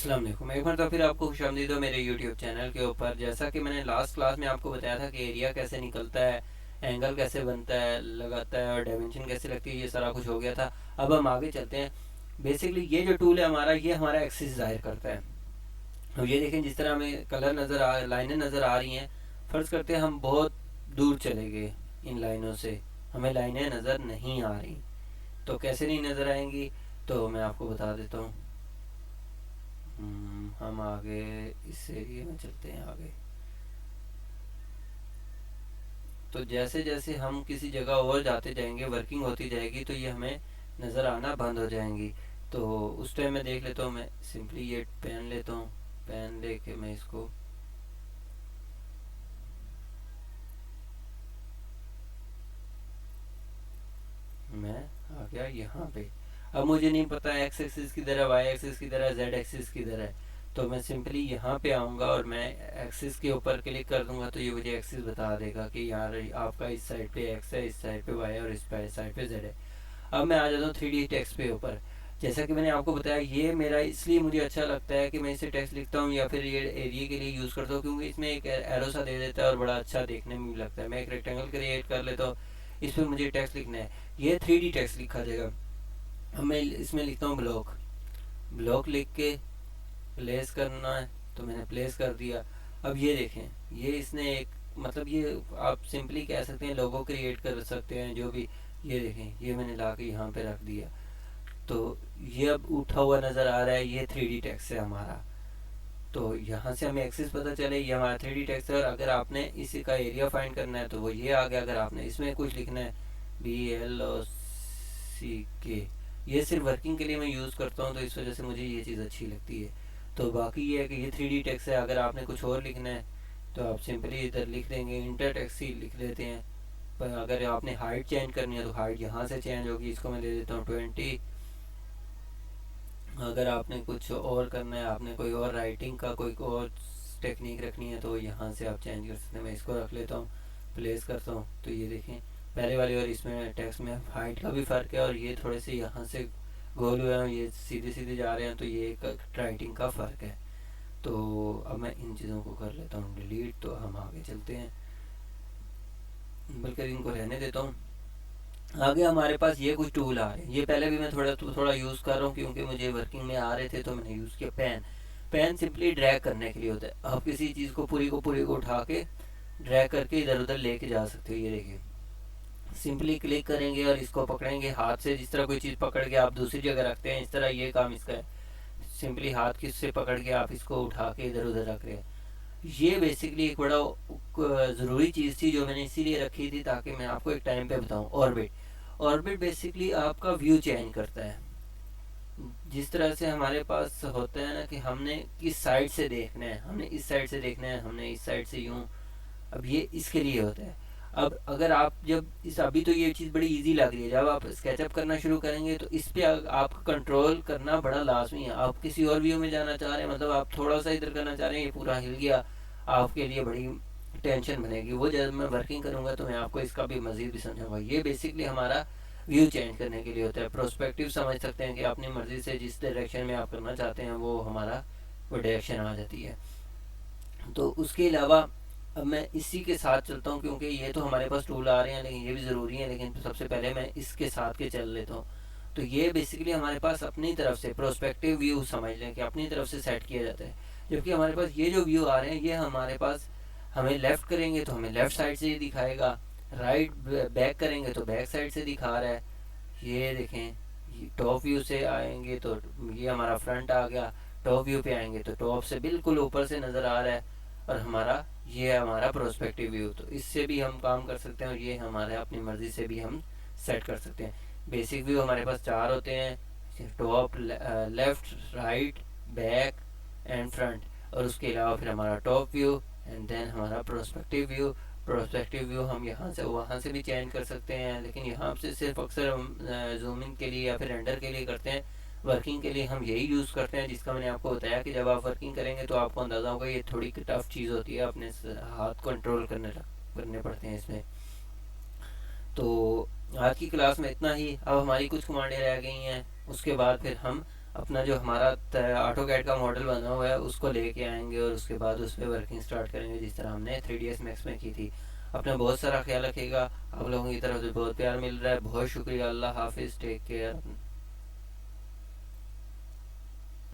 अस्सलाम वालेकुम। एक बार तो फिर आपको खुशामदीद हो मेरे यूट्यूब चैनल के ऊपर। जैसा कि मैंने लास्ट क्लास में आपको बताया था कि एरिया कैसे निकलता है, एंगल कैसे बनता है लगाता है और डायमेंशन कैसे लगती है, ये सारा कुछ हो गया था। अब हम आगे चलते हैं। बेसिकली ये जो टूल है हमारा, ये हमारा एक्सिस ज़ाहिर करता है। अब ये देखें, जिस तरह हमें कलर नज़र आ लाइनें नज़र आ रही हैं। फ़र्ज़ करते हैं हम बहुत दूर चले गए इन लाइनों से, हमें लाइनें नज़र नहीं आ रही। तो कैसे नहीं नज़र आएंगी, तो मैं आपको बता देता हूँ। हम आगे इस एरिए में चलते हैं आगे। तो जैसे जैसे हम किसी जगह और जाते जाएंगे, वर्किंग होती जाएगी, तो ये हमें नज़र आना बंद हो जाएंगी। तो उस टाइम मैं देख लेता हूँ, मैं सिंपली ये पेन लेता हूँ। पेन लेके मैं इसको मैं आ गया यहाँ पे। अब मुझे नहीं पता एक्स एक्सिस किधर है, वाई एक्सिस किधर है, जेड एक्सिस किधर है। तो मैं सिंपली यहाँ पे आऊँगा और मैं एक्सिस के ऊपर क्लिक कर दूंगा, तो ये मुझे एक्सिस बता देगा कि यार आपका इस साइड पे एक्स है, इस साइड पे वाई है और इस साइड पे जेड है। अब मैं आ जाता हूँ 3D टेक्स्ट पे ऊपर। जैसा कि मैंने आपको बताया, ये मेरा इसलिए मुझे अच्छा लगता है कि मैं इसे टेक्स्ट लिखता हूँ या फिर ये एरिया के लिए यूज़ करता हूँ, क्योंकि इसमें एक एरो सा दे देता है और बड़ा अच्छा देखने में भी लगता है। मैं एक रेक्टेंगल क्रिएट कर लेता हूँ, इस पर मुझे टेक्स्ट लिखना है। ये 3D टेक्स्ट लिखा जाएगा। अब मैं इसमें लिखता हूँ ब्लॉक। ब्लॉक लिख के प्लेस करना है, तो मैंने प्लेस कर दिया। अब ये देखें, ये इसने एक मतलब ये आप सिंपली कह सकते हैं लोगो क्रिएट कर सकते हैं जो भी। ये देखें, ये मैंने ला के यहाँ पे रख दिया। तो ये अब उठा हुआ नज़र आ रहा है, ये 3D टेक्स्ट है हमारा। तो यहाँ से हमें एक्सिस पता चले, ये हमारा 3D टेक्स्ट है। और अगर आपने इसी का एरिया फाइंड करना है तो वो ये आ गया। अगर आपने इसमें कुछ लिखना है, BLOCK, ये सिर्फ वर्किंग के लिए मैं यूज़ करता हूँ, तो इस वजह से मुझे ये चीज़ अच्छी लगती है। तो बाकी ये है कि ये 3D टेक्स्ट है। अगर आपने कुछ और लिखना है तो आप सिंपली इधर लिख देंगे, इंटर टेक्स्ट ही लिख देते हैं। पर अगर आपने हाइट चेंज करनी है तो हाइट यहाँ से चेंज होगी। इसको मैं दे देता हूँ 20। अगर आपने कुछ और करना है, आपने कोई और राइटिंग का कोई और टेक्निक रखनी है, तो यहाँ से आप चेंज कर सकते हैं। मैं इसको रख लेता हूँ, प्लेस करता हूँ, तो ये देखें पहले वाली और इसमें टेक्स्ट में हाइट का भी फ़र्क है। और ये थोड़े से यहाँ से गोल हुए हैं, ये सीधे सीधे जा रहे हैं, तो ये एक राइटिंग का फ़र्क है। तो अब मैं इन चीज़ों को कर लेता हूँ डिलीट। तो हम आगे चलते हैं, बल्कि इनको रहने देता हूँ। आगे हमारे पास ये कुछ टूल आ रहे हैं। ये पहले भी मैं थोड़ा थोड़ा यूज़ कर रहा हूँ क्योंकि मुझे वर्किंग में आ रहे थे, तो मैंने यूज़ किया पेन। पेन सिंपली ड्रैग करने के लिए होता है। आप किसी चीज़ को पूरी को उठा के ड्रैग करके इधर उधर लेके जा सकते हो। ये देखिए, सिंपली क्लिक करेंगे और इसको पकड़ेंगे हाथ से। जिस तरह कोई चीज़ पकड़ के आप दूसरी जगह रखते हैं, इस तरह ये काम इसका है। सिंपली हाथ की से पकड़ के आप इसको उठा के इधर उधर रख रहे हैं। ये बेसिकली एक बड़ा ज़रूरी चीज़ थी जो मैंने इसीलिए रखी थी ताकि मैं आपको एक टाइम पे बताऊं। ऑर्बिट, ऑर्बिट बेसिकली आपका व्यू चेंज करता है। जिस तरह से हमारे पास होता है ना कि हमने किस साइड से देखना है, हमने इस साइड से देखना है, हमने इस साइड से यूं। अब ये इसके लिए होता है। अब अगर आप जब इस अभी तो ये चीज़ बड़ी इजी लग रही है, जब आप स्केचअप करना शुरू करेंगे तो इस पे आपको कंट्रोल करना बड़ा लाजमी है। आप किसी और व्यू में जाना चाह रहे हैं, मतलब आप थोड़ा सा इधर करना चाह रहे हैं, ये पूरा हिल गया, आपके लिए बड़ी टेंशन बनेगी। वो जब मैं वर्किंग करूँगा तो मैं आपको इसका भी मज़ीद भी समझाऊंगा। ये बेसिकली हमारा व्यू चेंज करने के लिए होता है। प्रोस्पेक्टिव समझ सकते हैं कि अपनी मर्ज़ी से जिस डायरेक्शन में आप करना चाहते हैं वो हमारा वो डायरेक्शन आ जाती है। तो उसके अलावा अब मैं इसी के साथ चलता हूँ क्योंकि ये तो हमारे पास टूल आ रहे हैं लेकिन ये भी ज़रूरी है। लेकिन सबसे पहले मैं इसके साथ के चल लेता हूँ। तो ये बेसिकली हमारे पास अपनी तरफ से प्रोस्पेक्टिव व्यू समझ लें कि अपनी तरफ से सेट किया जाता है। जबकि हमारे पास ये जो व्यू आ रहे हैं, ये हमारे पास हमें लेफ़्ट करेंगे तो हमें लेफ़्ट साइड से ही दिखाएगा, राइट बैक करेंगे तो बैक साइड से दिखा रहा है। ये देखें, टॉप व्यू से आएंगे तो ये हमारा फ्रंट आ गया, टॉप व्यू पे आएंगे तो टॉप से बिल्कुल ऊपर से नज़र आ रहा है। और हमारा ये हमारा प्रोस्पेक्टिव व्यू, तो इससे भी हम काम कर सकते हैं और ये हमारे अपनी मर्ज़ी से भी हम सेट कर सकते हैं। बेसिक व्यू हमारे पास चार होते हैं, top, left, right, back and front. और उसके अलावा फिर हमारा टॉप व्यू एंड देन हमारा प्रोस्पेक्टिव व्यू। प्रोस्पेक्टिव व्यू हम यहाँ से वहाँ से भी चेंज कर सकते हैं, लेकिन यहाँ से सिर्फ अक्सर हम जूमिंग के लिए या फिर रेंडर के लिए करते हैं। वर्किंग के लिए हम यही यूज़ करते हैं, जिसका मैंने आपको बताया कि जब आप वर्किंग करेंगे तो आपको अंदाज़ा होगा ये थोड़ी टफ चीज़ होती है, अपने हाथ कंट्रोल करने पड़ते हैं इसमें। तो आज की क्लास में इतना ही। अब हमारी कुछ कमांडें रह गई हैं, उसके बाद फिर हम अपना जो हमारा ऑटो कैड का मॉडल बना हुआ है उसको लेके आएंगे और उसके बाद उस पर वर्किंग स्टार्ट करेंगे, जिस तरह हमने 3ds मैक्स में की थी। अपना बहुत सारा ख्याल रखिएगा। आप लोगों की तरफ से बहुत प्यार मिल रहा है, बहुत शुक्रिया। अल्लाह हाफिज़, टेक केयर।